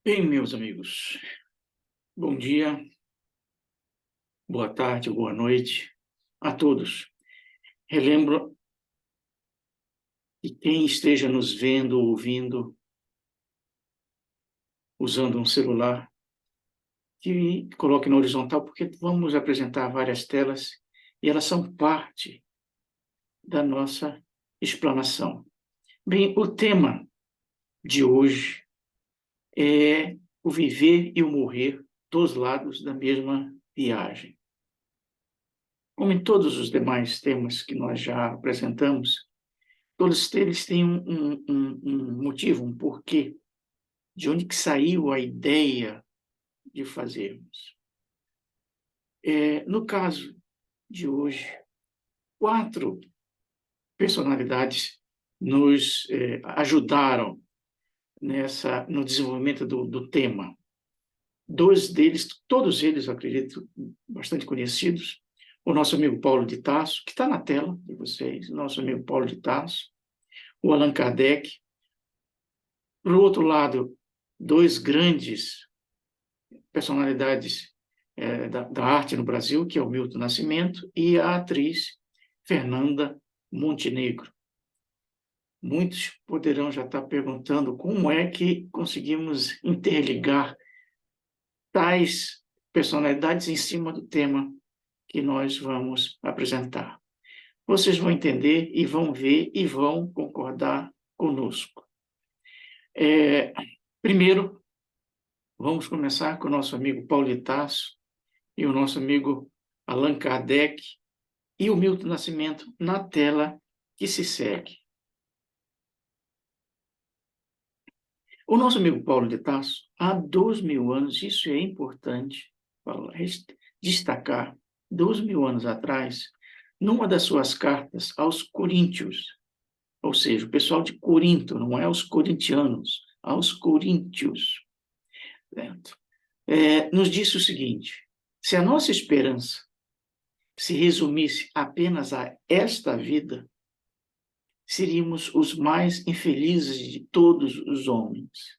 Bem, meus amigos, bom dia, boa tarde, boa noite a todos. Relembro que quem esteja nos vendo, ouvindo, usando um celular, que coloque na horizontal, porque vamos apresentar várias telas e elas são parte da nossa explanação. Bem, o tema de hoje é o viver e o morrer dos lados da mesma viagem. Como em todos os demais temas que nós já apresentamos, todos eles têm um motivo, um porquê, de onde que saiu a ideia de fazermos. No caso de hoje, 4 personalidades nos ajudaram no desenvolvimento do tema. 2 deles, todos eles, eu acredito, bastante conhecidos. O nosso amigo Paulo de Tarso, que está na tela de vocês, o nosso amigo Paulo de Tarso, o Allan Kardec. Por outro lado, 2 grandes personalidades da arte no Brasil, que é o Milton Nascimento, e a atriz Fernanda Montenegro. Muitos poderão já estar perguntando como é que conseguimos interligar tais personalidades em cima do tema que nós vamos apresentar. Vocês vão entender e vão ver e vão concordar conosco. Primeiro, vamos começar com o nosso amigo Paulo de Tarso e o nosso amigo Allan Kardec e o Milton Nascimento na tela que se segue. O nosso amigo Paulo de Tarso, há 2.000 anos, isso é importante destacar, 2.000 anos atrás, numa das suas cartas aos coríntios, ou seja, o pessoal de Corinto, não é aos corintianos, aos coríntios, certo? Nos disse o seguinte: se a nossa esperança se resumisse apenas a esta vida, seríamos os mais infelizes de todos os homens.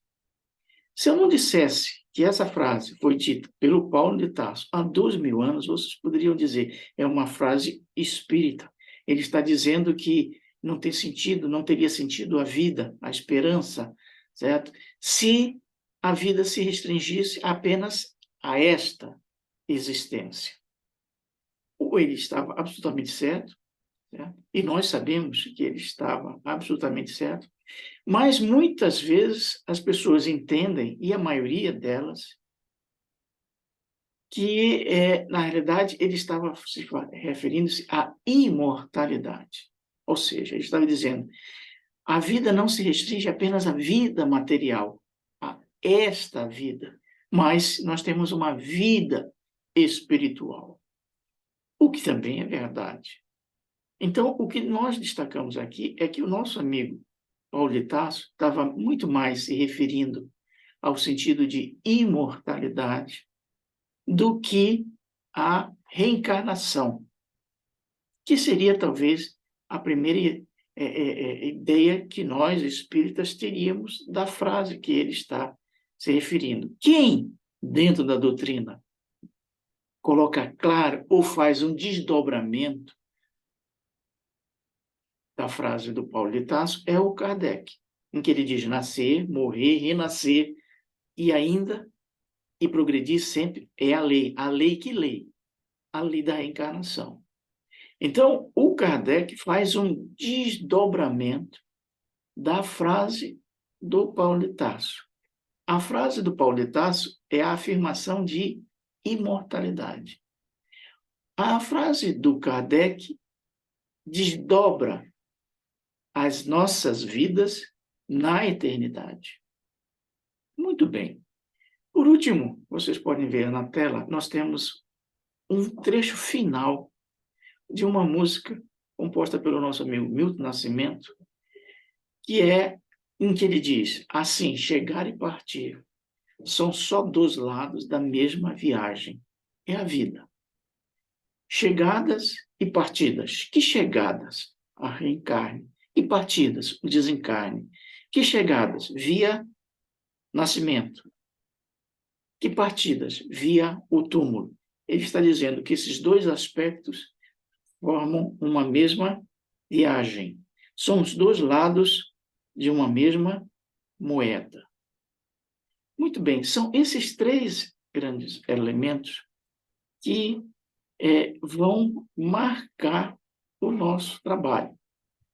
Se eu não dissesse que essa frase foi dita pelo Paulo de Tarso há 2.000 anos, vocês poderiam dizer, é uma frase espírita. Ele está dizendo que não tem sentido, não teria sentido a vida, a esperança, certo? Se a vida se restringisse apenas a esta existência. Ou ele estava absolutamente certo, e nós sabemos que ele estava absolutamente certo, mas muitas vezes as pessoas entendem, e a maioria delas, que, na realidade, ele estava referindo-se à imortalidade. Ou seja, ele estava dizendo, a vida não se restringe apenas à vida material, a esta vida, mas nós temos uma vida espiritual, o que também é verdade. Então, o que nós destacamos aqui é que o nosso amigo Paulo de Tarso estava muito mais se referindo ao sentido de imortalidade do que a reencarnação, que seria talvez a primeira ideia que nós, espíritas, teríamos da frase que ele está se referindo. Quem, dentro da doutrina, coloca claro ou faz um desdobramento da frase do Paulo de Tarso é o Kardec, em que ele diz nascer, morrer, renascer e ainda e progredir sempre é a lei que lei, a lei da reencarnação. Então, o Kardec faz um desdobramento da frase do Paulo de Tarso. A frase do Paulo de Tarso é a afirmação de imortalidade. A frase do Kardec desdobra as nossas vidas na eternidade. Muito bem. Por último, vocês podem ver na tela, nós temos um trecho final de uma música composta pelo nosso amigo Milton Nascimento, que é em que ele diz, assim, chegar e partir são só 2 lados da mesma viagem. É a vida. Chegadas e partidas. Que chegadas? A reencarne. E partidas? O desencarne. Que chegadas? Via nascimento. Que partidas? Via o túmulo. Ele está dizendo que esses dois aspectos formam uma mesma viagem. São os dois lados de uma mesma moeda. Muito bem, são esses três grandes elementos que vão marcar o nosso trabalho.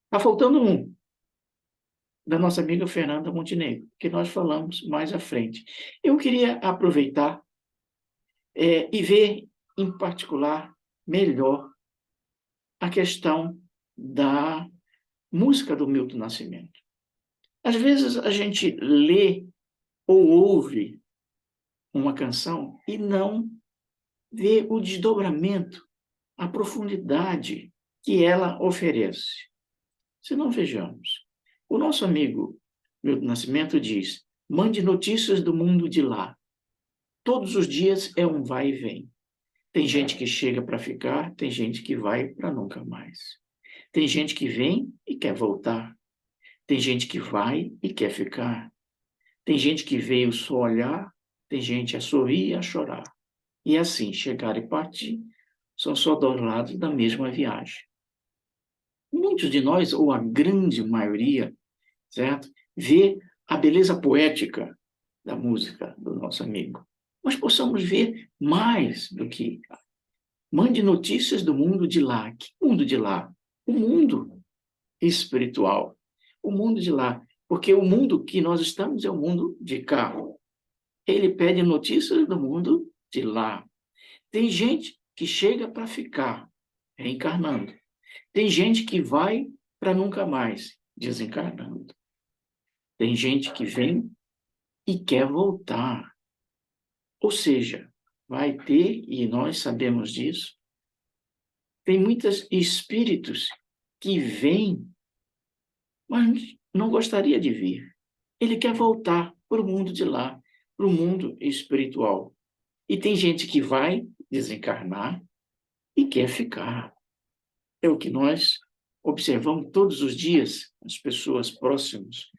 Está faltando um, da nossa amiga Fernanda Montenegro, que nós falamos mais à frente. Eu queria aproveitar e ver, em particular, melhor a questão da música do Milton Nascimento. Às vezes a gente lê ou ouve uma canção e não vê o desdobramento, a profundidade que ela oferece. Se não vejamos, o nosso amigo Milton Nascimento diz: mande notícias do mundo de lá. Todos os dias é um vai e vem. Tem gente que chega para ficar, tem gente que vai para nunca mais. Tem gente que vem e quer voltar. Tem gente que vai e quer ficar. Tem gente que veio só olhar, tem gente a sorrir e a chorar. E assim, chegar e partir são só dois lados da mesma viagem. Muitos de nós, ou a grande maioria, certo? Vê a beleza poética da música do nosso amigo. Mas possamos ver mais do que. Mande notícias do mundo de lá. Que mundo de lá? O mundo espiritual. O mundo de lá. Porque o mundo que nós estamos é o mundo de cá. Ele pede notícias do mundo de lá. Tem gente que chega para ficar, reencarnando. Tem gente que vai para nunca mais, desencarnando. Tem gente que vem e quer voltar. Ou seja, vai ter, e nós sabemos disso, tem muitos espíritos que vêm, mas não gostaria de vir. Ele quer voltar para o mundo de lá, para o mundo espiritual. E tem gente que vai desencarnar e quer ficar. É o que nós observamos todos os dias, as pessoas próximas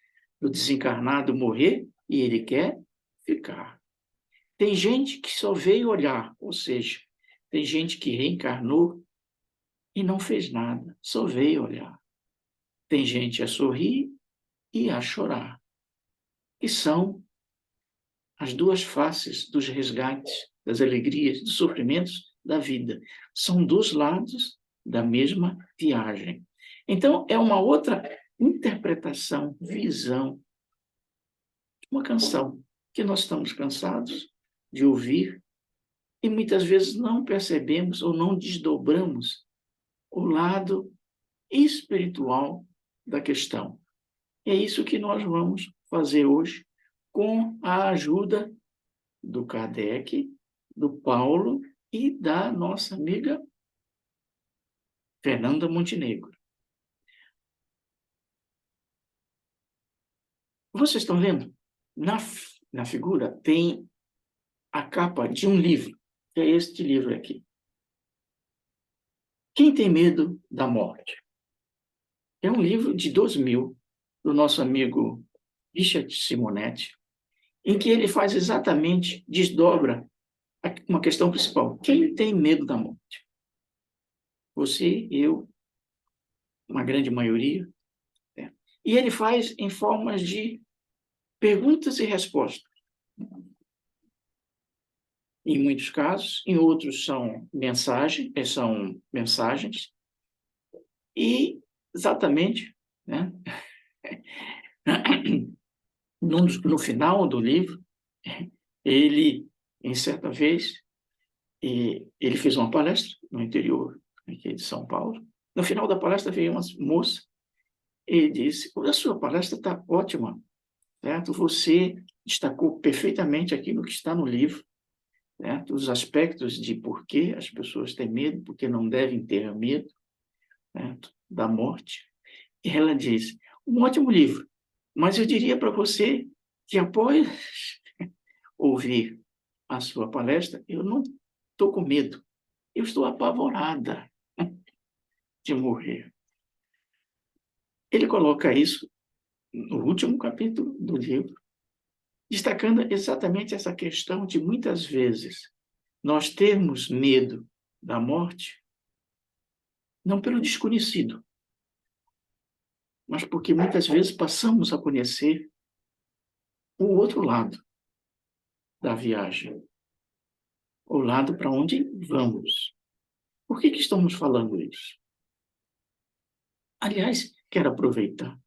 do desencarnado morrer e ele quer ficar. Tem gente que só veio olhar, ou seja, tem gente que reencarnou e não fez nada, só veio olhar. Tem gente a sorrir e a chorar, que são as duas faces dos resgates, das alegrias, dos sofrimentos da vida. São dois lados da mesma viagem. Então, é uma outra interpretação, visão de uma canção que nós estamos cansados de ouvir e muitas vezes não percebemos ou não desdobramos o lado espiritual da questão. É isso que nós vamos fazer hoje com a ajuda do Kardec, do Paulo e da nossa amiga Fernanda Montenegro. Vocês estão vendo? Na figura tem a capa de um livro, que é este livro aqui. Quem tem medo da morte? É um livro de 2000, do nosso amigo Richard Simonetti, em que ele faz exatamente, desdobra uma questão principal. Quem tem medo da morte? Você, eu, uma grande maioria. Né? E ele faz em formas de perguntas e respostas. Em muitos casos, em outros são mensagens, e exatamente, né? No final do livro, ele, em certa vez, ele fez uma palestra no interior aqui de São Paulo. No final da palestra veio uma moça e disse: a sua palestra está ótima, certo? Você destacou perfeitamente aquilo que está no livro, certo? Os aspectos de por que as pessoas têm medo, porque não devem ter medo, certo? Da morte. E ela diz: um ótimo livro, mas eu diria para você que após ouvir a sua palestra, eu não estou com medo, eu estou apavorada de morrer. Ele coloca isso no último capítulo do livro, destacando exatamente essa questão de muitas vezes nós termos medo da morte, não pelo desconhecido, mas porque muitas vezes passamos a conhecer o outro lado da viagem, o lado para onde vamos. Por que estamos falando isso? Aliás, quero aproveitar.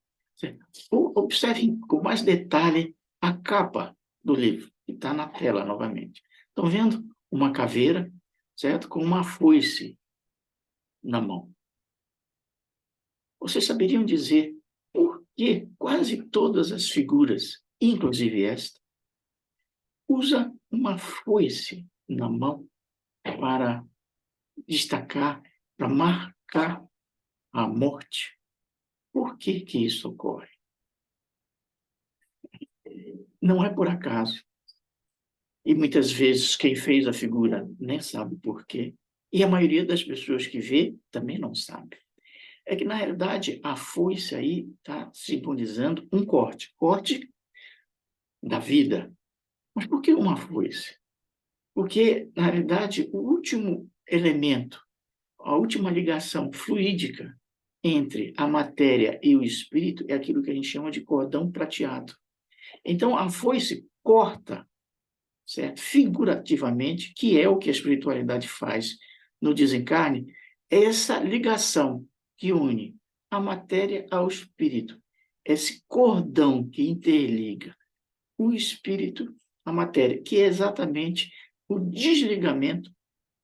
Observem com mais detalhe a capa do livro, que está na tela novamente. Estão vendo uma caveira, certo? Com uma foice na mão. Vocês saberiam dizer por que quase todas as figuras, inclusive esta, usa uma foice na mão para destacar, para marcar a morte? Por que isso ocorre? Não é por acaso. E muitas vezes quem fez a figura nem sabe por quê. E a maioria das pessoas que vê também não sabe. É que, na realidade, a foice aí está simbolizando um corte. Corte da vida. Mas por que uma foice? Porque, na realidade, o último elemento, a última ligação fluídica entre a matéria e o espírito é aquilo que a gente chama de cordão prateado. Então, a foice corta, certo? Figurativamente, que é o que a espiritualidade faz no desencarne, é essa ligação que une a matéria ao espírito, esse cordão que interliga o espírito à matéria, que é exatamente o desligamento,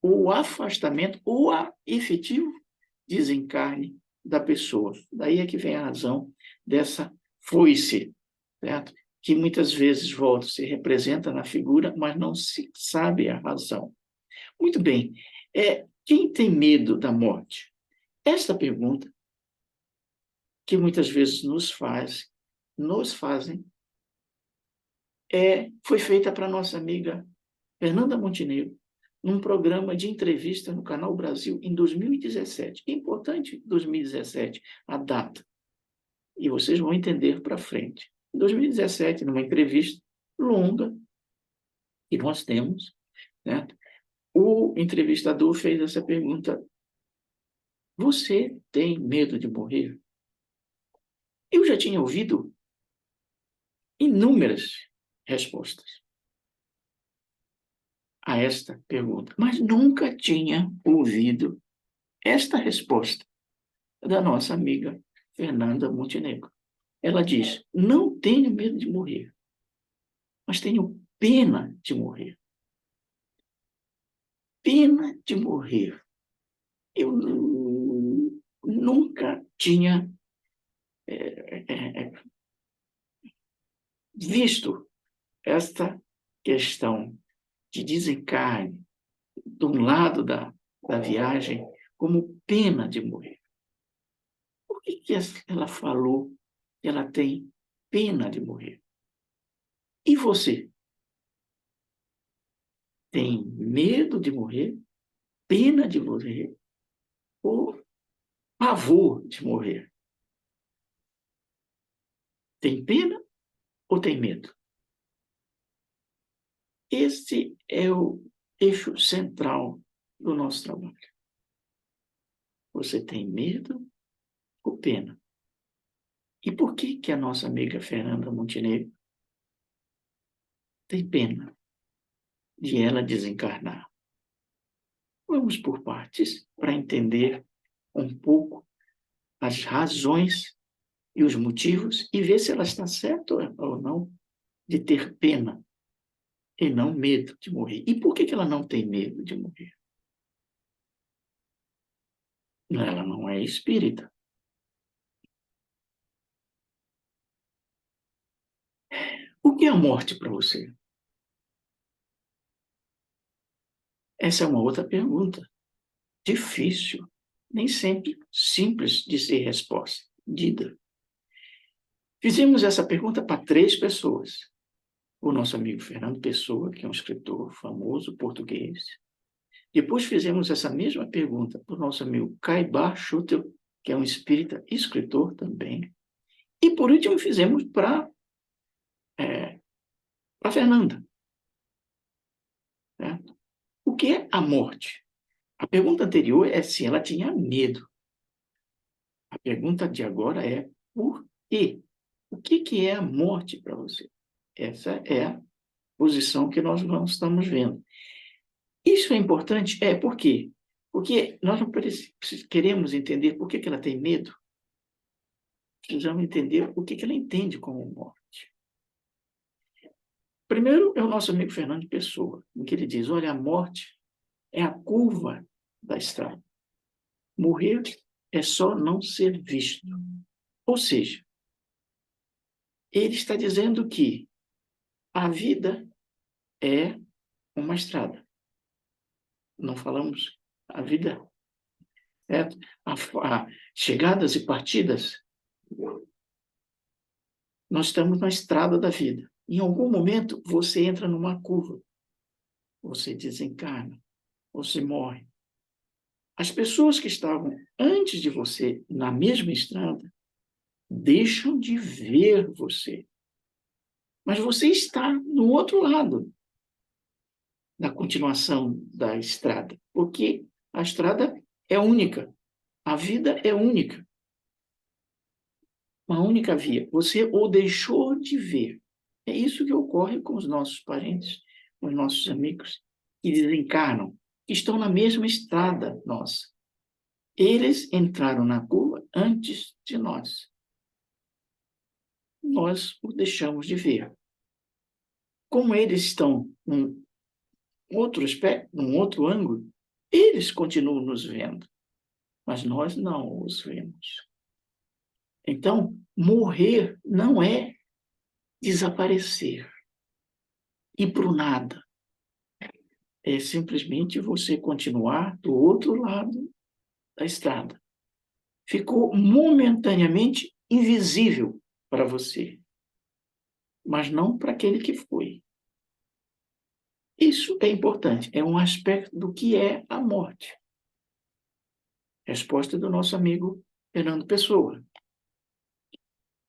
o afastamento ou a efetivo desencarne da pessoa. Daí é que vem a razão dessa foice, certo? Que muitas vezes, volta, se representa na figura, mas não se sabe a razão. Muito bem. Quem tem medo da morte? Esta pergunta, que muitas vezes nos fazem, foi feita para nossa amiga Fernanda Montenegro, num programa de entrevista no Canal Brasil em 2017. É importante 2017, a data. E vocês vão entender para frente. Em 2017, numa entrevista longa que nós temos, né, o entrevistador fez essa pergunta: você tem medo de morrer? Eu já tinha ouvido inúmeras respostas a esta pergunta, mas nunca tinha ouvido esta resposta da nossa amiga Fernanda Montenegro. Ela diz: não tenho medo de morrer, mas tenho pena de morrer. Pena de morrer. Eu nunca tinha visto esta questão de desencarne de um lado da viagem como pena de morrer. Por que ela falou que ela tem pena de morrer? E você? Tem medo de morrer? Pena de morrer? Ou pavor de morrer? Tem pena ou tem medo? Este é o eixo central do nosso trabalho. Você tem medo ou pena? E por que a nossa amiga Fernanda Montenegro tem pena de ela desencarnar? Vamos por partes para entender um pouco as razões e os motivos e ver se ela está certa ou não de ter pena e não medo de morrer. E por que ela não tem medo de morrer? Ela não é espírita. O que é a morte para você? Essa é uma outra pergunta. Difícil, nem sempre simples de ser respondida. Fizemos essa pergunta para 3 pessoas. O nosso amigo Fernando Pessoa, que é um escritor famoso português. Depois fizemos essa mesma pergunta para o nosso amigo Caibar Schutel, que é um espírita escritor também. E, por último, fizemos para para Fernanda. Certo? O que é a morte? A pergunta anterior é se ela tinha medo. A pergunta de agora é por quê? O que é a morte para você? Essa é a posição que nós estamos vendo. Isso é importante? Por quê? Porque nós não queremos entender por que ela tem medo, precisamos entender o que ela entende como morte. Primeiro é o nosso amigo Fernando Pessoa, em que ele diz, olha, a morte é a curva da estrada. Morrer é só não ser visto. Ou seja, ele está dizendo que a vida é uma estrada. Não falamos a vida, certo? A chegadas e partidas, nós estamos na estrada da vida. Em algum momento, você entra numa curva. Você desencarna, você morre. As pessoas que estavam antes de você na mesma estrada deixam de ver você. Mas você está no outro lado da continuação da estrada, porque a estrada é única, a vida é única, uma única via. Você o deixou de ver. É isso que ocorre com os nossos parentes, com os nossos amigos que desencarnam, que estão na mesma estrada nossa. Eles entraram na curva antes de nós. Nós o deixamos de ver. Como eles estão num outro aspecto, num outro ângulo, eles continuam nos vendo, mas nós não os vemos. Então, morrer não é desaparecer, ir para o nada. É simplesmente você continuar do outro lado da estrada. Ficou momentaneamente invisível para você, mas não para aquele que foi. Isso é importante, é um aspecto do que é a morte. Resposta do nosso amigo Fernando Pessoa.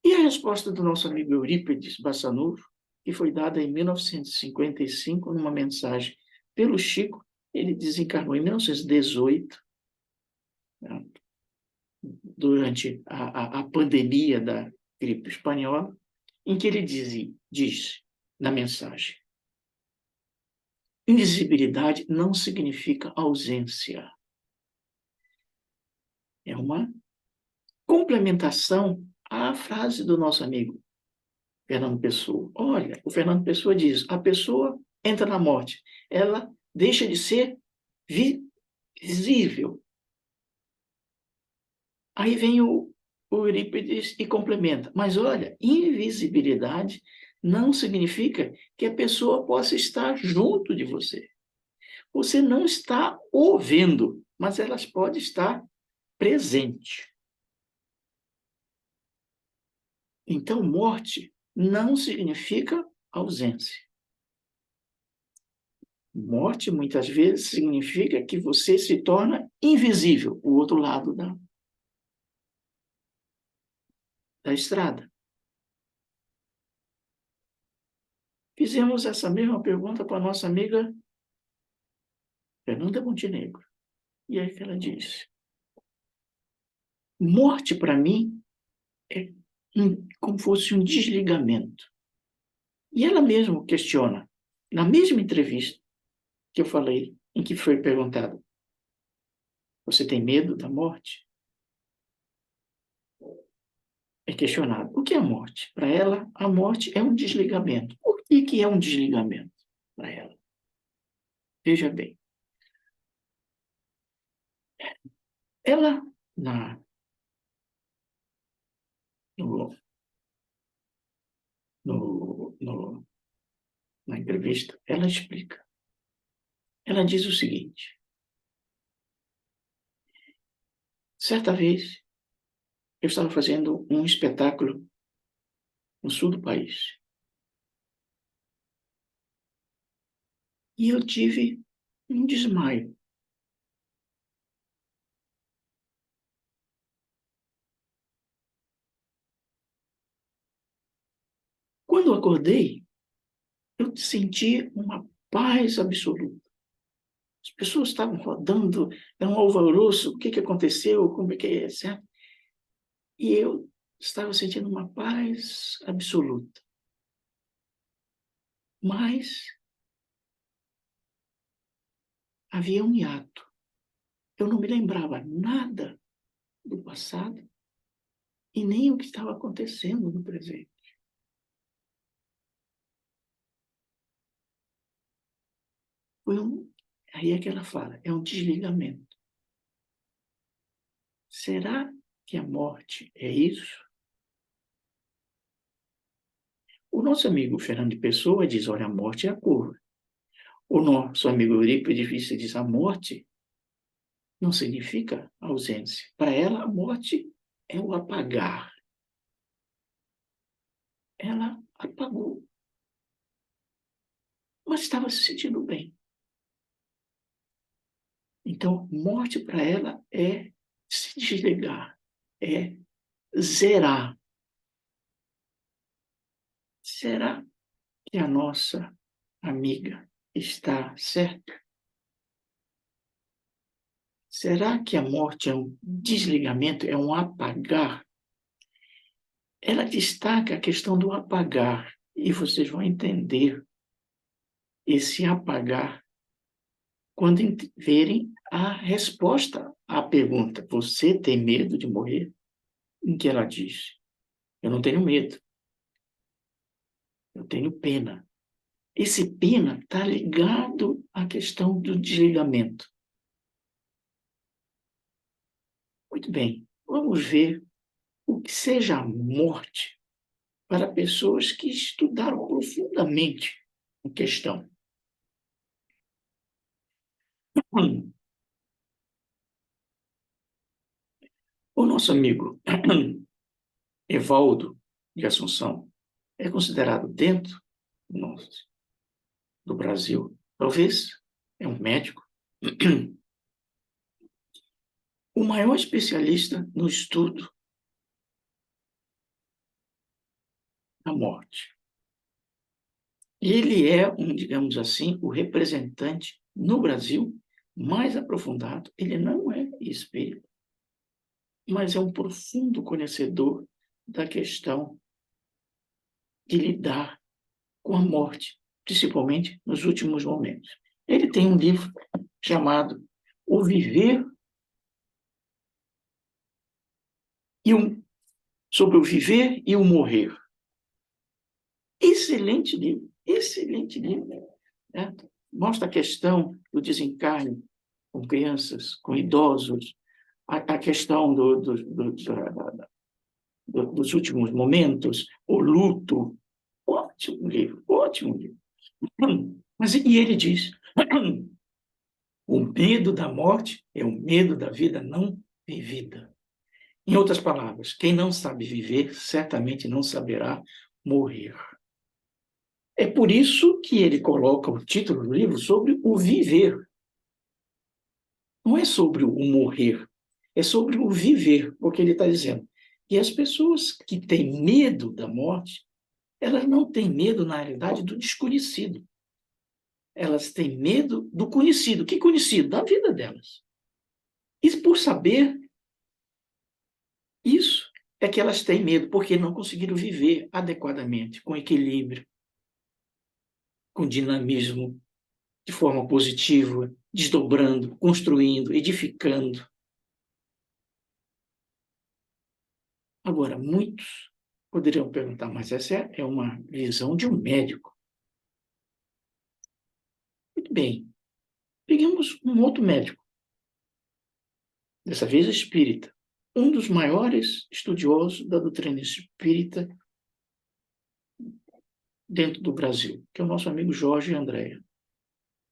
E a resposta do nosso amigo Eurípides Bassanufo, que foi dada em 1955, numa mensagem pelo Chico, ele desencarnou em 1918, né, durante a pandemia da gripe espanhola, em que ele diz na mensagem: invisibilidade não significa ausência. É uma complementação à frase do nosso amigo Fernando Pessoa. Olha, o Fernando Pessoa diz: a pessoa entra na morte, ela deixa de ser visível. Aí vem o Eurípides e complementa. Mas olha, invisibilidade não significa que a pessoa possa estar junto de você. Você não está o vendo, mas ela pode estar presente. Então, morte não significa ausência. Morte, muitas vezes, significa que você se torna invisível, o outro lado da estrada. Fizemos essa mesma pergunta para a nossa amiga Fernanda Montenegro. E aí que ela disse: morte, para mim, é como fosse um desligamento. E ela mesma questiona, na mesma entrevista que eu falei, em que foi perguntado: você tem medo da morte? É questionado: o que é a morte? Para ela, a morte é um desligamento. Por que é um desligamento para ela? Veja bem, ela, no, no, no, na entrevista, ela explica. Ela diz o seguinte: certa vez, eu estava fazendo um espetáculo no sul do país. E eu tive um desmaio. Quando eu acordei, eu senti uma paz absoluta. As pessoas estavam rodando, era um alvoroço, o que aconteceu, como é que é, certo? E eu estava sentindo uma paz absoluta. Mas havia um hiato. Eu não me lembrava nada do passado e nem o que estava acontecendo no presente. Aí é que ela fala, é um desligamento. Será que a morte é isso? O nosso amigo Fernando de Pessoa diz, olha, a morte é a curva. O nosso amigo Eurípides diz, a morte não significa ausência. Para ela, a morte é o apagar. Ela apagou, mas estava se sentindo bem. Então, morte para ela é se desligar, é zerar. Será que a nossa amiga está certa? Será que a morte é um desligamento, é um apagar? Ela destaca a questão do apagar, e vocês vão entender esse apagar quando verem a resposta à pergunta: você tem medo de morrer? Em que ela diz: eu não tenho medo, eu tenho pena. Esse pena está ligado à questão do desligamento. Muito bem, vamos ver o que seja a morte para pessoas que estudaram profundamente a questão. O nosso amigo Evaldo de Assunção é considerado dentro do Brasil, talvez é um médico, o maior especialista no estudo da morte. Ele é, digamos assim, o representante no Brasil mais aprofundado. Ele não é espírita, mas é um profundo conhecedor da questão de lidar com a morte, principalmente nos últimos momentos. Ele tem um livro chamado O Viver sobre o Viver e o Morrer. Excelente livro, excelente livro. Né? Mostra a questão do desencarne com crianças, com idosos, a questão dos últimos momentos, o luto. Ótimo livro, ótimo livro. Mas, e ele diz, o medo da morte é o medo da vida não vivida. Em outras palavras, quem não sabe viver, certamente não saberá morrer. É por isso que ele coloca o título do livro sobre o viver. Não é sobre o morrer, é sobre o viver, porque ele está dizendo. E as pessoas que têm medo da morte, elas não têm medo, na realidade, do desconhecido. Elas têm medo do conhecido. Que conhecido? Da vida delas. E por saber isso, é que elas têm medo, porque não conseguiram viver adequadamente, com equilíbrio, com dinamismo, de forma positiva, desdobrando, construindo, edificando. Agora, muitos poderiam perguntar, mas essa é uma visão de um médico. Muito bem. Peguemos um outro médico, dessa vez espírita, um dos maiores estudiosos da doutrina espírita dentro do Brasil, que é o nosso amigo Jorge Andréa,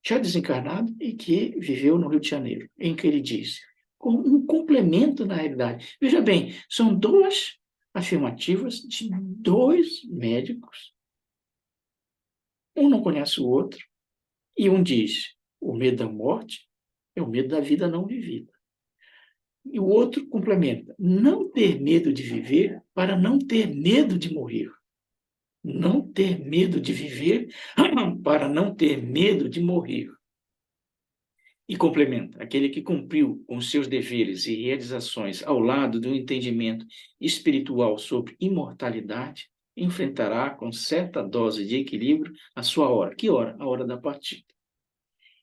já desencarnado e que viveu no Rio de Janeiro, em que ele diz, como um complemento na realidade. Veja bem, são duas afirmativas de dois médicos, um não conhece o outro, e um diz, o medo da morte é o medo da vida não vivida. E o outro complementa, não ter medo de viver para não ter medo de morrer. Não ter medo de viver para não ter medo de morrer. E complementa, aquele que cumpriu com seus deveres e realizações ao lado do entendimento espiritual sobre imortalidade, enfrentará com certa dose de equilíbrio a sua hora. Que hora? A hora da partida.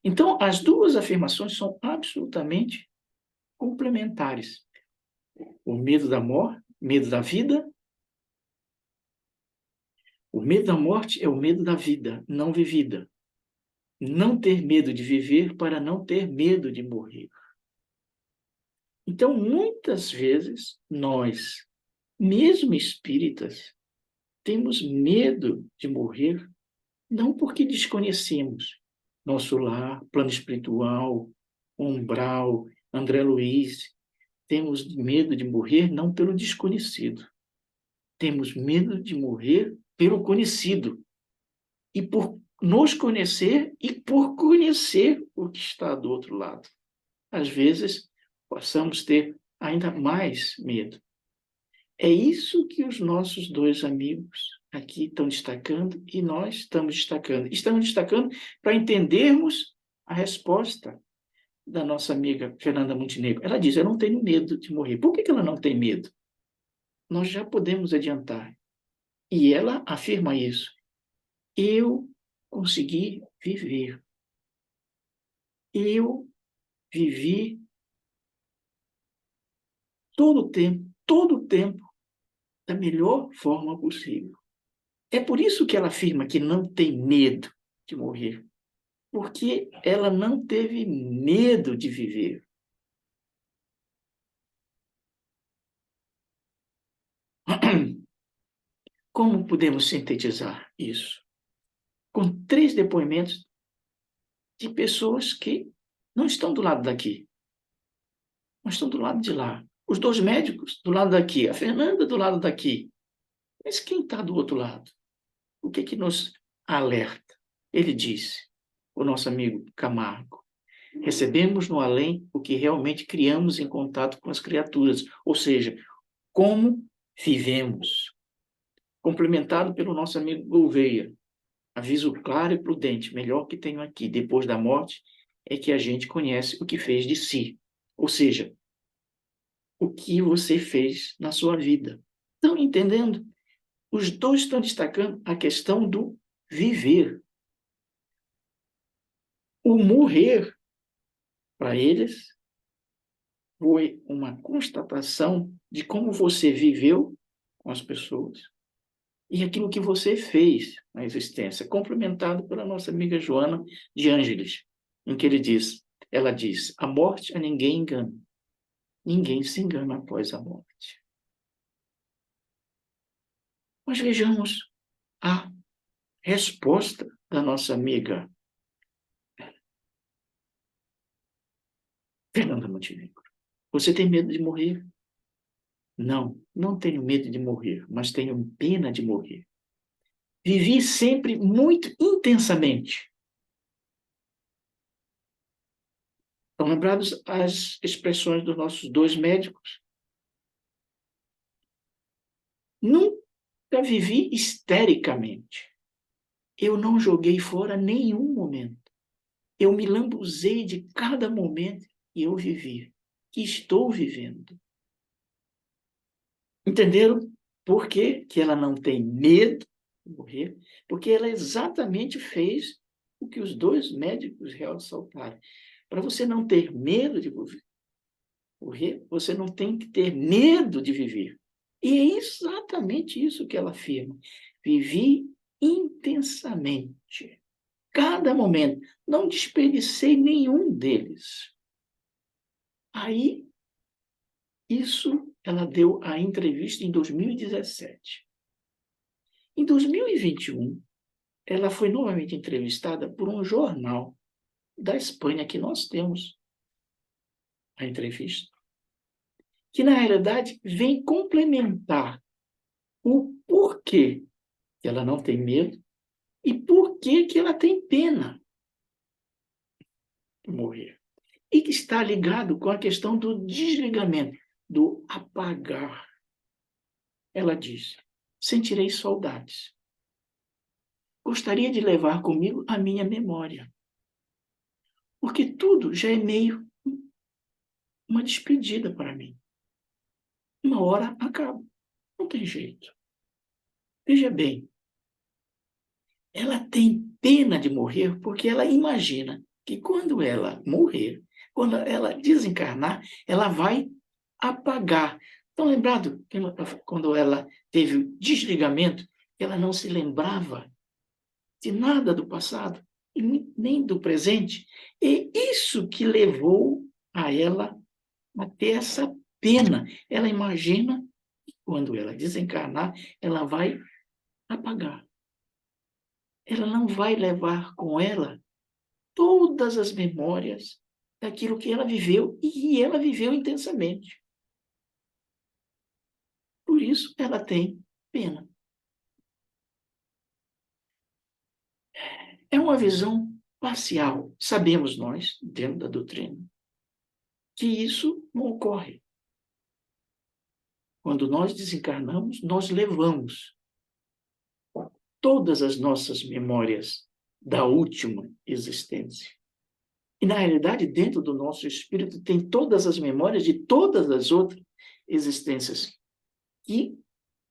Então, as duas afirmações são absolutamente complementares. O medo da morte, medo da vida. O medo da morte é o medo da vida não vivida. Não ter medo de viver para não ter medo de morrer. Então, muitas vezes, nós, mesmo espíritas, temos medo de morrer, não porque desconhecemos nosso lar, plano espiritual, umbral, André Luiz. Temos medo de morrer não pelo desconhecido. Temos medo de morrer pelo conhecido. E por nos conhecer e por conhecer o que está do outro lado. Às vezes, possamos ter ainda mais medo. É isso que os nossos dois amigos aqui estão destacando e nós estamos destacando. Estamos destacando para entendermos a resposta da nossa amiga Fernanda Montenegro. Ela diz, eu não tenho medo de morrer. Por que ela não tem medo? Nós já podemos adiantar. E ela afirma isso. Eu consegui viver. Eu vivi todo o tempo, da melhor forma possível. É por isso que ela afirma que não tem medo de morrer, porque ela não teve medo de viver. Como podemos sintetizar isso? Com 3 depoimentos de pessoas que não estão do lado daqui, mas estão do lado de lá. Os 2 médicos do lado daqui, a Fernanda do lado daqui. Mas quem está do outro lado? O que nos alerta? Ele disse, o nosso amigo Camargo, recebemos no além o que realmente criamos em contato com as criaturas, ou seja, como vivemos. Complementado pelo nosso amigo Gouveia, aviso claro e prudente, melhor que tenho aqui, depois da morte, é que a gente conhece o que fez de si, ou seja, o que você fez na sua vida. Estão entendendo? Os dois estão destacando a questão do viver. O morrer, para eles, foi uma constatação de como você viveu com as pessoas e aquilo que você fez na existência, complementado pela nossa amiga Joana de Ângeles, em que ela diz, a morte a ninguém engana, ninguém se engana após a morte. Mas vejamos a resposta da nossa amiga Fernanda Montenegro. Você tem medo de morrer? Não, não tenho medo de morrer, mas tenho pena de morrer. Vivi sempre muito intensamente. Estão lembrados as expressões dos nossos 2 médicos? Nunca vivi histericamente. Eu não joguei fora nenhum momento. Eu me lambuzei de cada momento e eu vivi. Que estou vivendo. Entenderam por que ela não tem medo de morrer? Porque ela exatamente fez o que os 2 médicos ressaltaram. Para você não ter medo de morrer, você não tem que ter medo de viver. E é exatamente isso que ela afirma. Vivi intensamente. Cada momento. Não desperdicei nenhum deles. Aí, isso ela deu a entrevista em 2017. Em 2021, ela foi novamente entrevistada por um jornal da Espanha, que nós temos a entrevista, que na realidade vem complementar o porquê que ela não tem medo e porquê que ela tem pena de morrer. E que está ligado com a questão do desligamento, do apagar. Ela diz, sentirei saudades, gostaria de levar comigo a minha memória. Porque tudo já é meio uma despedida para mim. Uma hora acaba. Não tem jeito. Veja bem, ela tem pena de morrer porque ela imagina que quando ela morrer, quando ela desencarnar, ela vai apagar. Estão lembrados quando ela teve o desligamento, ela não se lembrava de nada do passado e nem do presente. E isso que levou a ela a ter essa pena. Ela imagina que quando ela desencarnar, ela vai apagar. Ela não vai levar com ela todas as memórias daquilo que ela viveu e ela viveu intensamente. Por isso, ela tem pena. É uma visão parcial. Sabemos nós, dentro da doutrina, que isso não ocorre. Quando nós desencarnamos, nós levamos todas as nossas memórias da última existência. E, na realidade, dentro do nosso espírito tem todas as memórias de todas as outras existências que,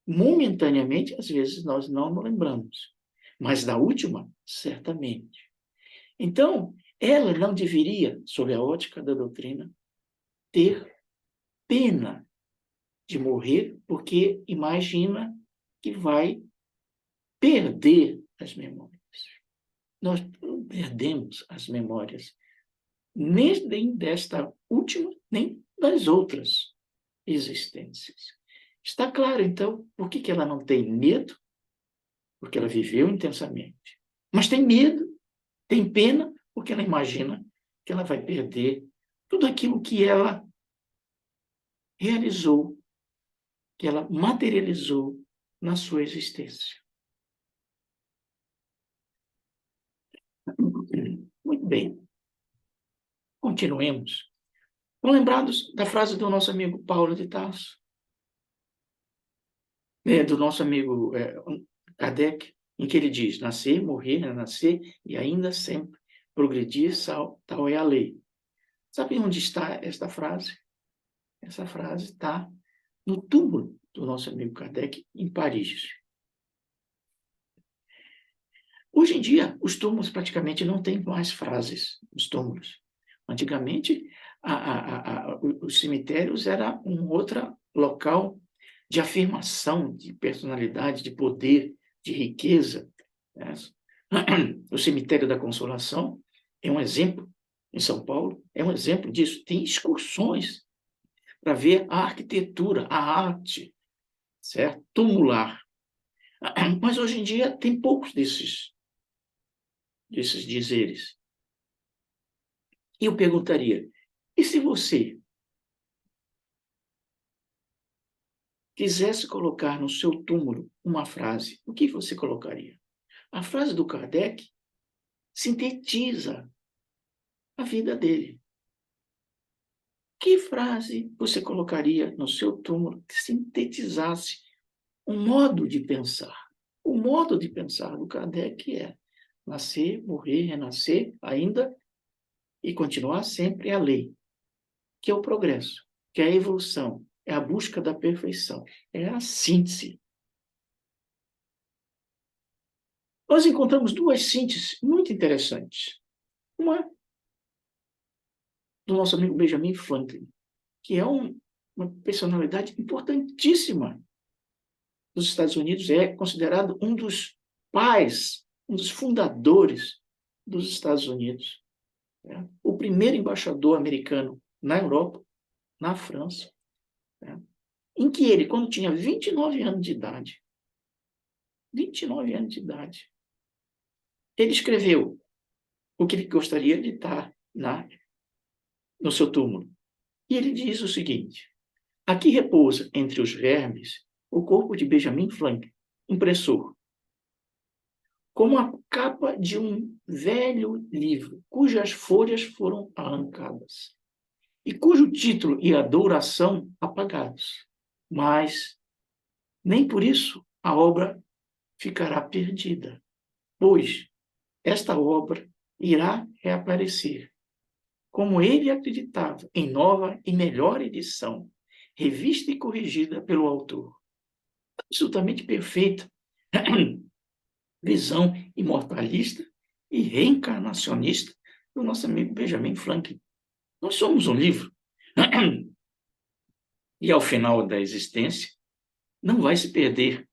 momentaneamente, às vezes, nós não nos lembramos. Mas da última, certamente. Então, ela não deveria, sob a ótica da doutrina, ter pena de morrer, porque imagina que vai perder as memórias. Nós não perdemos as memórias, nem desta última, nem das outras existências. Está claro, então, por que ela não tem medo? Porque ela viveu intensamente. Mas tem medo, tem pena, porque ela imagina que ela vai perder tudo aquilo que ela realizou, que ela materializou na sua existência. Muito bem. Continuemos. Estão lembrados da frase do nosso amigo Paulo de Tarso? Do nosso amigo Kardec, em que ele diz: nascer, morrer, renascer e ainda sempre progredir, tal é a lei. Sabe onde está esta frase? Essa frase está no túmulo do nosso amigo Kardec, em Paris. Hoje em dia, os túmulos praticamente não têm mais frases, os túmulos. Antigamente, os cemitérios era um outro local de afirmação, de personalidade, de poder, de riqueza. Né? O Cemitério da Consolação é um exemplo, em São Paulo, é um exemplo disso. Tem excursões para ver a arquitetura, a arte, certo? Tumular. Mas hoje em dia tem poucos desses dizeres. E eu perguntaria, e se você quisesse colocar no seu túmulo uma frase, o que você colocaria? A frase do Kardec sintetiza a vida dele. Que frase você colocaria no seu túmulo que sintetizasse um modo de pensar? O modo de pensar do Kardec é nascer, morrer, renascer, ainda e continuar sempre a lei, que é o progresso, que é a evolução, é a busca da perfeição, é a síntese. Nós encontramos duas sínteses muito interessantes. Uma do nosso amigo Benjamin Franklin, que é uma personalidade importantíssima dos Estados Unidos, é considerado um dos pais, um dos fundadores dos Estados Unidos. Né? O primeiro embaixador americano na Europa, na França, né? Em que ele, quando tinha 29 anos de idade, 29 anos de idade, ele escreveu o que ele gostaria de estar no seu túmulo. E ele diz o seguinte: aqui repousa, entre os vermes, o corpo de Benjamin Franklin, impressor, como a capa de um velho livro, cujas folhas foram arrancadas, e cujo título e a douração apagados. Mas nem por isso a obra ficará perdida. pois esta obra irá reaparecer, como ele acreditava, em nova e melhor edição, revista e corrigida pelo autor. Absolutamente perfeita visão imortalista e reencarnacionista do nosso amigo Benjamin Franklin. Nós somos um livro. E ao final da existência, não vai se perder.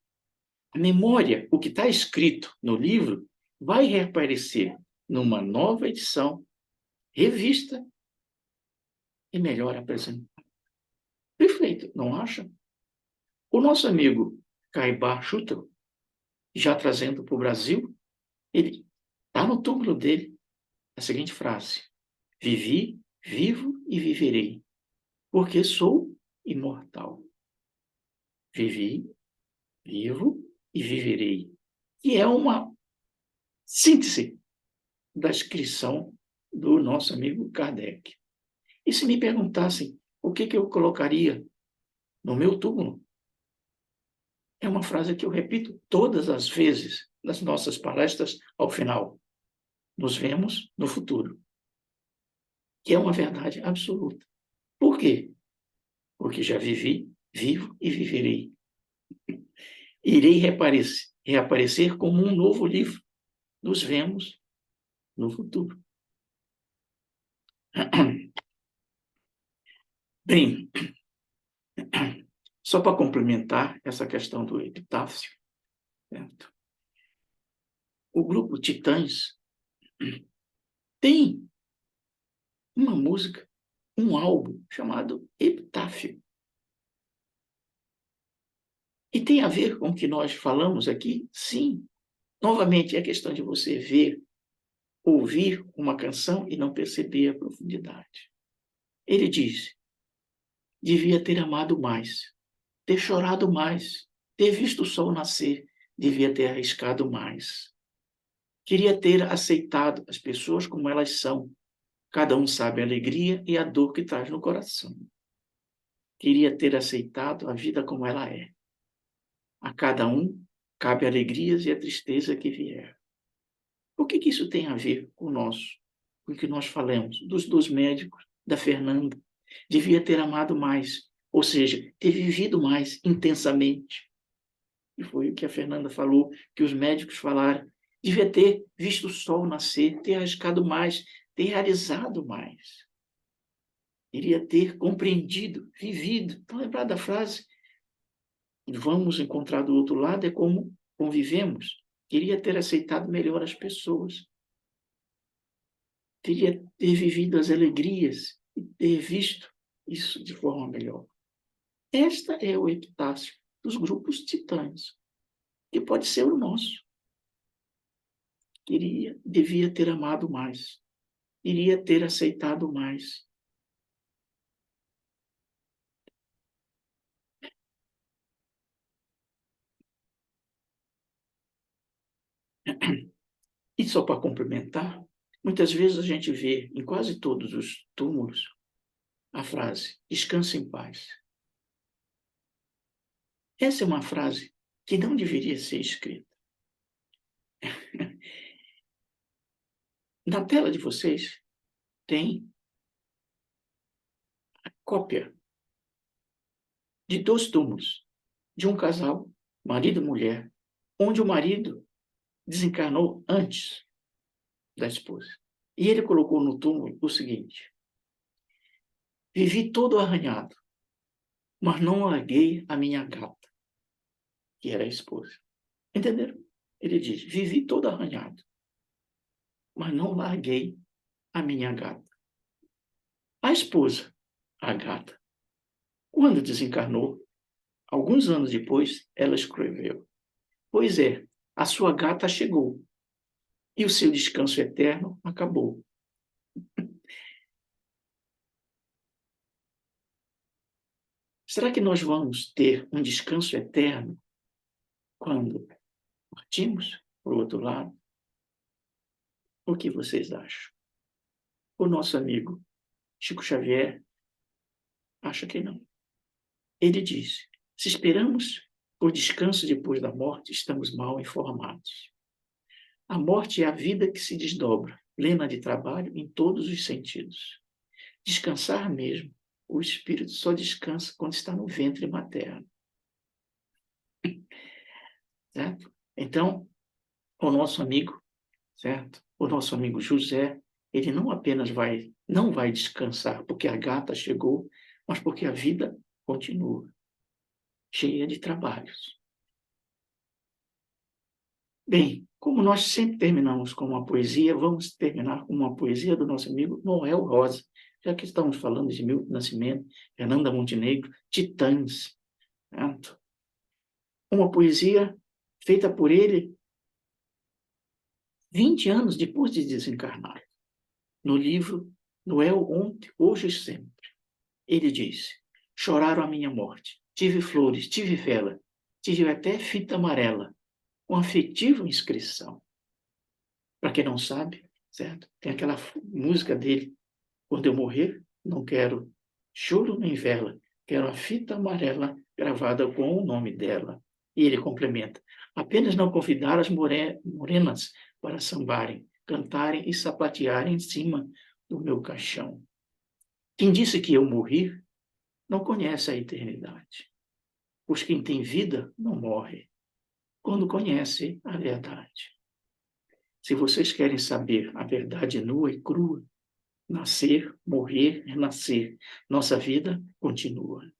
A memória, o que está escrito no livro, vai reaparecer numa nova edição, revista e melhor apresentada. Perfeito, não acha? O nosso amigo Caibar Schutel, já trazendo para o Brasil, ele está no túmulo dele a seguinte frase: vivi, vivo e viverei, porque sou imortal. Vivi, vivo e viverei. Que é uma síntese da descrição do nosso amigo Kardec. E se me perguntassem o que eu colocaria no meu túmulo, é uma frase que eu repito todas as vezes nas nossas palestras ao final. Nos vemos no futuro. Que é uma verdade absoluta. Por quê? Porque já vivi, vivo e viverei. Irei reaparecer como um novo livro. Nos vemos no futuro. Bem, só para complementar essa questão do epitáfio, certo? O grupo Titãs tem uma música, um álbum chamado Epitáfio. E tem a ver com o que nós falamos aqui? Sim. Novamente, é questão de você ver, ouvir uma canção e não perceber a profundidade. Ele diz: devia ter amado mais, ter chorado mais, ter visto o sol nascer, devia ter arriscado mais. Queria ter aceitado as pessoas como elas são. Cada um sabe a alegria e a dor que traz no coração. Queria ter aceitado a vida como ela é. A cada um cabe alegrias e a tristeza que vier. O que isso tem a ver com com o que nós falamos, dos dois médicos, da Fernanda? Devia ter amado mais, ou seja, ter vivido mais intensamente. E foi o que a Fernanda falou, que os médicos falaram. Devia ter visto o sol nascer, ter arriscado mais, ter realizado mais. Iria ter compreendido, vivido. Então, lembrar da frase: vamos encontrar do outro lado, é como convivemos. Queria ter aceitado melhor as pessoas. Queria ter vivido as alegrias e ter visto isso de forma melhor. Esta é o epitáfio dos grupos titãs, que pode ser o nosso. Devia ter amado mais. Iria ter aceitado mais. E só para complementar, muitas vezes a gente vê em quase todos os túmulos a frase: descanse em paz. Essa é uma frase que não deveria ser escrita. Na tela de vocês tem a cópia de 2 túmulos, de um casal, marido e mulher, onde o marido desencarnou antes da esposa. E ele colocou no túmulo o seguinte: vivi todo arranhado, mas não larguei a minha gata, que era a esposa. Entenderam? Ele diz: vivi todo arranhado, mas não larguei a minha gata. A esposa, a gata, quando desencarnou, alguns anos depois, ela escreveu: pois é, a sua gata chegou e o seu descanso eterno acabou. Será que nós vamos ter um descanso eterno quando partimos para o outro lado? O que vocês acham? O nosso amigo Chico Xavier acha que não. Ele diz: se esperamos por descanso depois da morte, estamos mal informados. A morte é a vida que se desdobra, plena de trabalho em todos os sentidos. Descansar mesmo, o espírito só descansa quando está no ventre materno. Certo? Então, o nosso amigo, certo? O nosso amigo José, ele não apenas não vai descansar porque a gata chegou, mas porque a vida continua, cheia de trabalhos. Bem, como nós sempre terminamos com uma poesia, vamos terminar com uma poesia do nosso amigo Noel Rosa, já que estamos falando de Milton Nascimento, Fernanda Montenegro, Titãs. Certo? Uma poesia feita por ele 20 anos depois de desencarnar. No livro Noel Ontem, Hoje e Sempre. Ele disse: choraram a minha morte. Tive flores, tive vela, tive até fita amarela, com afetiva inscrição. Para quem não sabe, certo? Tem aquela música dele: quando eu morrer, não quero choro nem vela, quero a fita amarela gravada com o nome dela. E ele complementa: apenas não convidar as morenas para sambarem, cantarem e sapatearem em cima do meu caixão. Quem disse que eu morri não conhece a eternidade, pois quem tem vida não morre quando conhece a verdade. Se vocês querem saber a verdade nua e crua, nascer, morrer, renascer, nossa vida continua.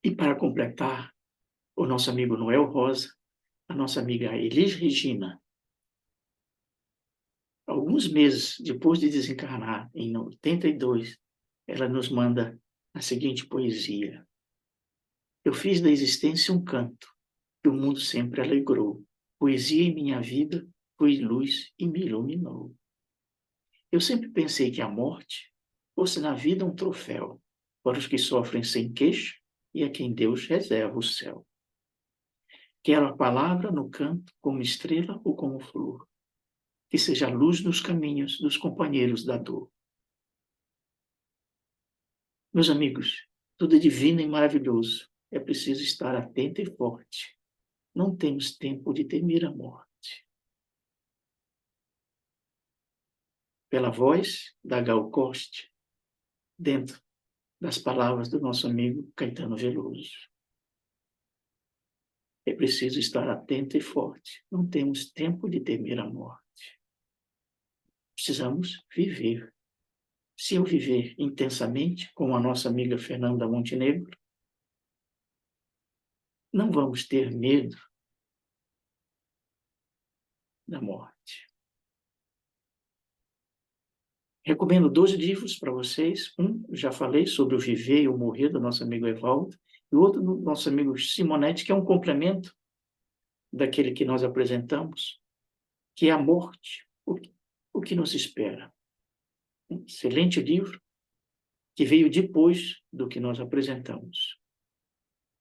E para completar, o nosso amigo Noel Rosa, a nossa amiga Elis Regina, alguns meses depois de desencarnar, em 82, ela nos manda a seguinte poesia: eu fiz da existência um canto, que o mundo sempre alegrou. Poesia em minha vida foi luz e me iluminou. Eu sempre pensei que a morte fosse na vida um troféu para os que sofrem sem queixo e a quem Deus reserva o céu. Quero a palavra no canto como estrela ou como flor, que seja a luz nos caminhos dos companheiros da dor. Meus amigos, tudo é divino e maravilhoso. É preciso estar atento e forte. Não temos tempo de temer a morte. Pela voz da Gal Coste, dentro das palavras do nosso amigo Caetano Veloso. É preciso estar atento e forte. Não temos tempo de temer a morte. Precisamos viver. Se eu viver intensamente, como a nossa amiga Fernanda Montenegro, não vamos ter medo da morte. Recomendo 2 livros para vocês. Um, já falei sobre o viver e o morrer do nosso amigo Evaldo, e o outro do nosso amigo Simonetti, que é um complemento daquele que nós apresentamos, que é a morte, o que nos espera. Um excelente livro que veio depois do que nós apresentamos.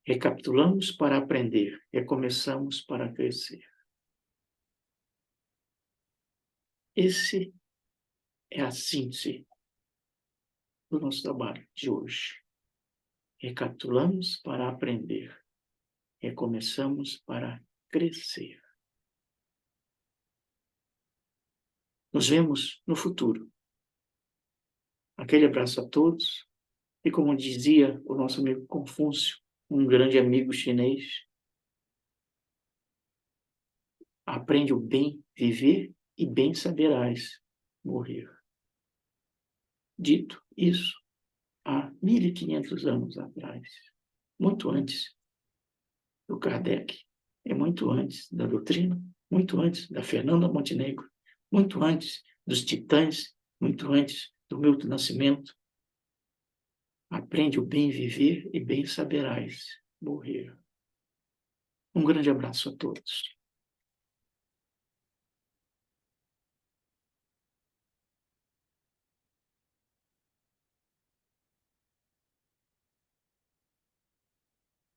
Recapitulamos para aprender, recomeçamos para crescer. Esse é a síntese do nosso trabalho de hoje. Recapitulamos para aprender, recomeçamos para crescer. Nos vemos no futuro. Aquele abraço a todos. E como dizia o nosso amigo Confúcio, um grande amigo chinês, aprende o bem viver e bem saberás morrer. Dito isso, há 1.500 anos atrás, muito antes do Kardec, e muito antes da doutrina, muito antes da Fernanda Montenegro, muito antes dos Titãs, muito antes do Milton Nascimento. Aprende o bem viver e bem saberás morrer. Um grande abraço a todos.